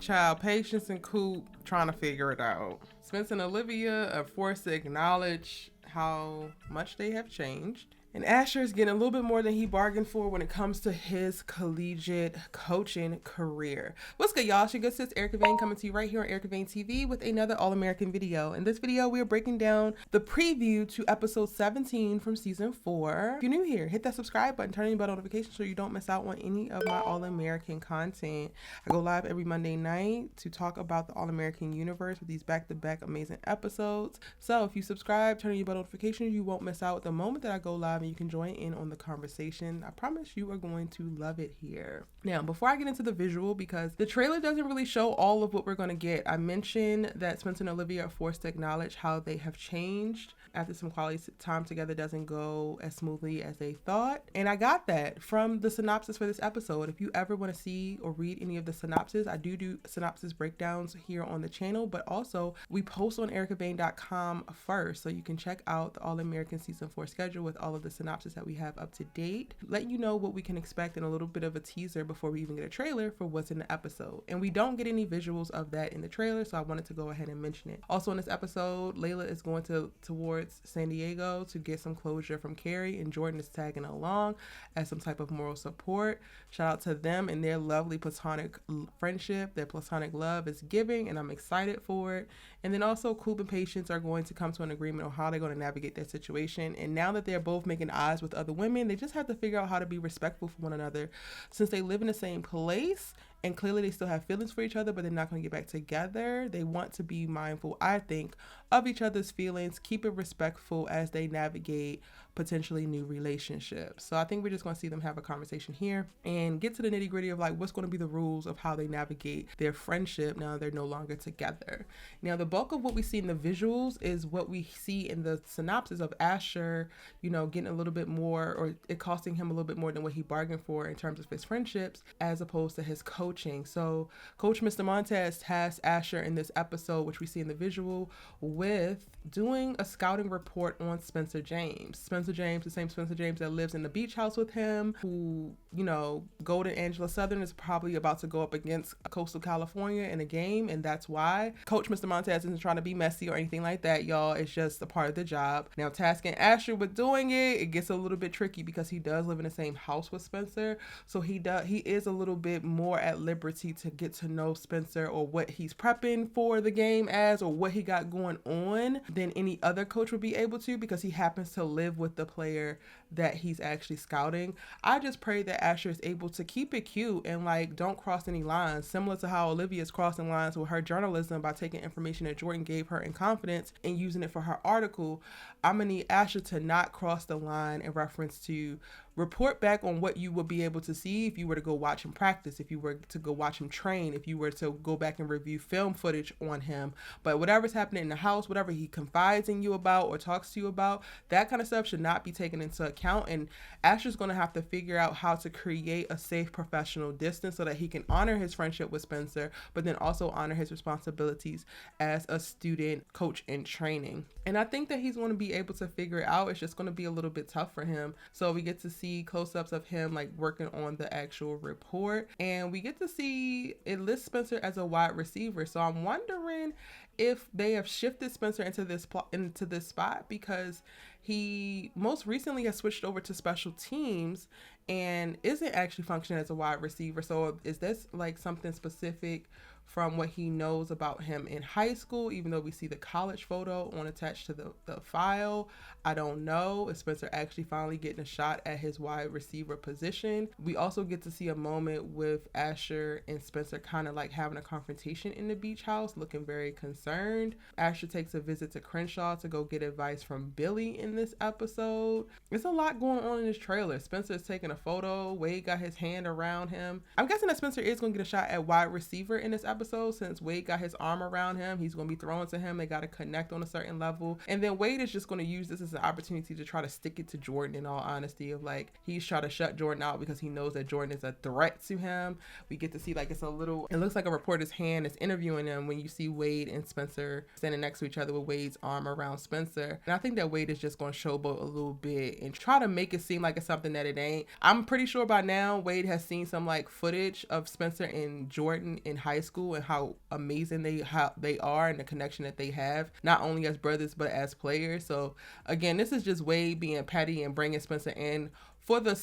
Child, Patience and Coop trying to figure it out. Spence and Olivia are forced to acknowledge how much they have changed. And ASHER is getting a little bit more than he bargained for when it comes to his collegiate coaching career. What's good, y'all? It's your good sis, Erica Vane, coming to you right here on Erica Vane TV with another All-American video. In this video, we are breaking down the preview to episode 17 from season 4. If you're new here, hit that subscribe button, turn on your bell notifications so you don't miss out on any of my All-American content. I go live every Monday night to talk about the All-American universe with these back-to-back amazing episodes. So if you subscribe, turn on your bell notifications, you won't miss out the moment that I go live. You can join in on the conversation. I promise you are going to love it here. Now, before I get into the visual, because the trailer doesn't really show all of what we're going to get, I mentioned that Spence and Olivia are forced to acknowledge how they have changed after some quality time together doesn't go as smoothly as they thought. And I got that from the synopsis for this episode. If you ever want to see or read any of the synopsis, I do synopsis breakdowns here on the channel, but also we post on ericavane.com first, so you can check out the All-American Season 4 schedule with all of the synopsis that we have up to date, let you know what we can expect and a little bit of a teaser before we even get a trailer for what's in the episode. And we don't get any visuals of that in the trailer, so I wanted to go ahead and mention it. Also in this episode, Layla is going towards San Diego to get some closure from Carrie, and Jordan is tagging along as some type of moral support. Shout out to them and their lovely platonic friendship. Their platonic love is giving, and I'm excited for it. And then also Coop and Patience are going to come to an agreement on how they're going to navigate their situation. And now that they're both making eyes with other women, they just have to figure out how to be respectful for one another, since they live in the same place and clearly they still have feelings for each other, but they're not going to get back together. They want to be mindful, I think, of each other's feelings, keep it respectful as they navigate potentially new relationships. So I think we're just going to see them have a conversation here and get to the nitty gritty of like what's going to be the rules of how they navigate their friendship now they're no longer together. Now, the bulk of what we see in the visuals is what we see in the synopsis of ASHER, you know, getting a little bit more, or it costing him a little bit more than what he bargained for in terms of his friendships, as opposed to his coaching. So Coach Mr. Montez tasked ASHER in this episode, which we see in the visual, with doing a scouting report on Spencer James. Spencer James, the same Spencer James that lives in the beach house with him, who, you know, Golden Angela Southern is probably about to go up against Coastal California in a game, and that's why Coach Mr. Montez isn't trying to be messy or anything like that, y'all. It's just a part of the job. Now, tasking ASHER with doing it gets a little bit tricky because he does live in the same house with Spencer, so he is a little bit more at liberty to get to know Spencer, or what he's prepping for the game as, or what he got going on, than any other coach would be able to, because he happens to live with the player that he's actually scouting. I just pray that ASHER is able to keep it cute and like don't cross any lines, similar to how Olivia is crossing lines with her journalism by taking information that Jordan gave her in confidence and using it for her article. I'm gonna need ASHER to not cross the line in reference to report back on what you would be able to see if you were to go watch him practice, if you were to go watch him train, if you were to go back and review film footage on him. But whatever's happening in the house, whatever he confides in you about or talks to you about, that kind of stuff should not be taken into account. And ASHER's going to have to figure out how to create a safe professional distance so that he can honor his friendship with Spencer, but then also honor his responsibilities as a student coach in training. And I think that he's going to be able to figure it out. It's just going to be a little bit tough for him. So we get to see close-ups of him like working on the actual report, and we get to see it lists Spencer as a wide receiver. So I'm wondering if they have shifted Spencer into this spot, because he most recently has switched over to special teams and isn't actually functioning as a wide receiver. So is this like something specific from what he knows about him in high school, even though we see the college photo on attached to the file? I don't know. Is Spencer actually finally getting a shot at his wide receiver position? We also get to see a moment with ASHER and Spencer kind of like having a confrontation in the beach house, looking very concerned. ASHER takes a visit to Crenshaw to go get advice from Billy in this episode. There's a lot going on in this trailer. Spencer is taking a photo. Wade got his hand around him. I'm guessing that Spencer is going to get a shot at wide receiver in this episode, since Wade got his arm around him. He's going to be throwing to him. They got to connect on a certain level. And then Wade is just going to use this as an opportunity to try to stick it to Jordan, in all honesty, of like he's trying to shut Jordan out because he knows that Jordan is a threat to him. We get to see like it looks like a reporter's hand is interviewing him when you see Wade and Spencer standing next to each other with Wade's arm around Spencer. And I think that Wade is just going to showboat a little bit and try to make it seem like it's something that it ain't. I'm pretty sure by now Wade has seen some like footage of Spencer and Jordan in high school school and how amazing they are and the connection that they have, not only as brothers but as players. So again, this is just Wade being petty and bringing Spencer in for the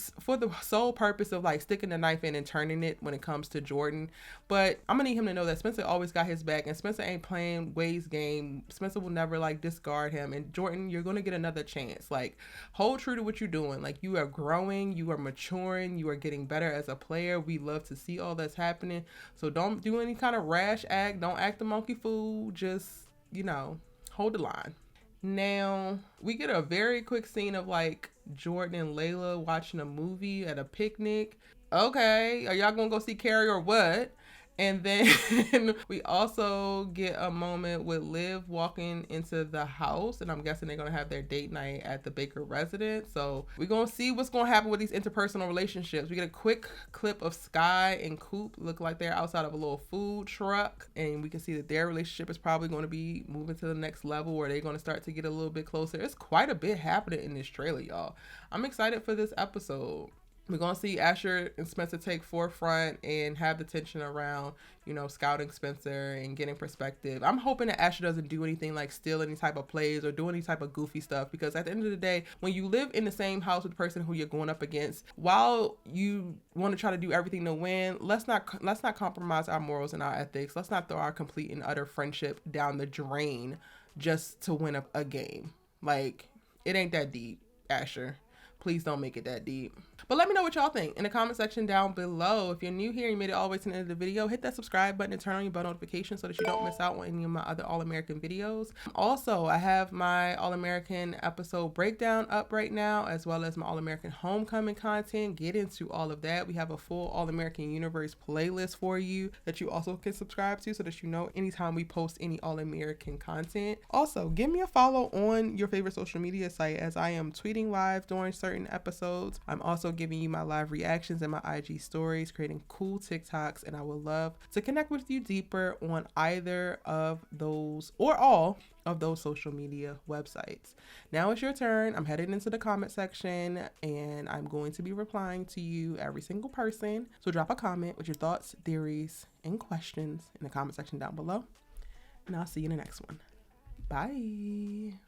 sole purpose of like sticking the knife in and turning it when it comes to Jordan. But I'm gonna need him to know that Spencer always got his back, and Spencer ain't playing Wade's game. Spencer will never like discard him. And Jordan, you're gonna get another chance. Like, hold true to what you're doing. Like, you are growing, you are maturing, you are getting better as a player. We love to see all that's happening. So don't do any kind of rash act. Don't act the monkey fool. Just, you know, hold the line. Now, we get a very quick scene of like Jordan and Layla watching a movie at a picnic. Okay, are y'all gonna go see Carrie or what? And then we also get a moment with Liv walking into the house, and I'm guessing they're gonna have their date night at the Baker residence. So we're gonna see what's gonna happen with these interpersonal relationships. We get a quick clip of Sky and Coop look like they're outside of a little food truck, and we can see that their relationship is probably going to be moving to the next level, where they're going to start to get a little bit closer. It's quite a bit happening in this trailer, y'all. I'm excited for this episode. We're going to see ASHER and Spencer take forefront and have the tension around, you know, scouting Spencer and getting perspective. I'm hoping that ASHER doesn't do anything like steal any type of plays or do any type of goofy stuff, because at the end of the day, when you live in the same house with the person who you're going up against, while you want to try to do everything to win, let's not compromise our morals and our ethics. Let's not throw our complete and utter friendship down the drain just to win a game. Like, it ain't that deep, ASHER. Please don't make it that deep. But let me know what y'all think in the comment section down below. If you're new here and you made it all the way to the end of the video, hit that subscribe button and turn on your bell notifications so that you don't miss out on any of my other All-American videos. Also, I have my All-American episode breakdown up right now, as well as my All-American homecoming content. Get into all of that. We have a full All-American Universe playlist for you that you also can subscribe to, so that you know anytime we post any All-American content. Also, give me a follow on your favorite social media site, as I am tweeting live during certain episodes. I'm also giving you my live reactions and my IG stories, creating cool TikToks, and I would love to connect with you deeper on either of those or all of those social media websites. Now it's your turn. I'm headed into the comment section, and I'm going to be replying to you, every single person. So drop a comment with your thoughts, theories, and questions in the comment section down below, and I'll see you in the next one. Bye.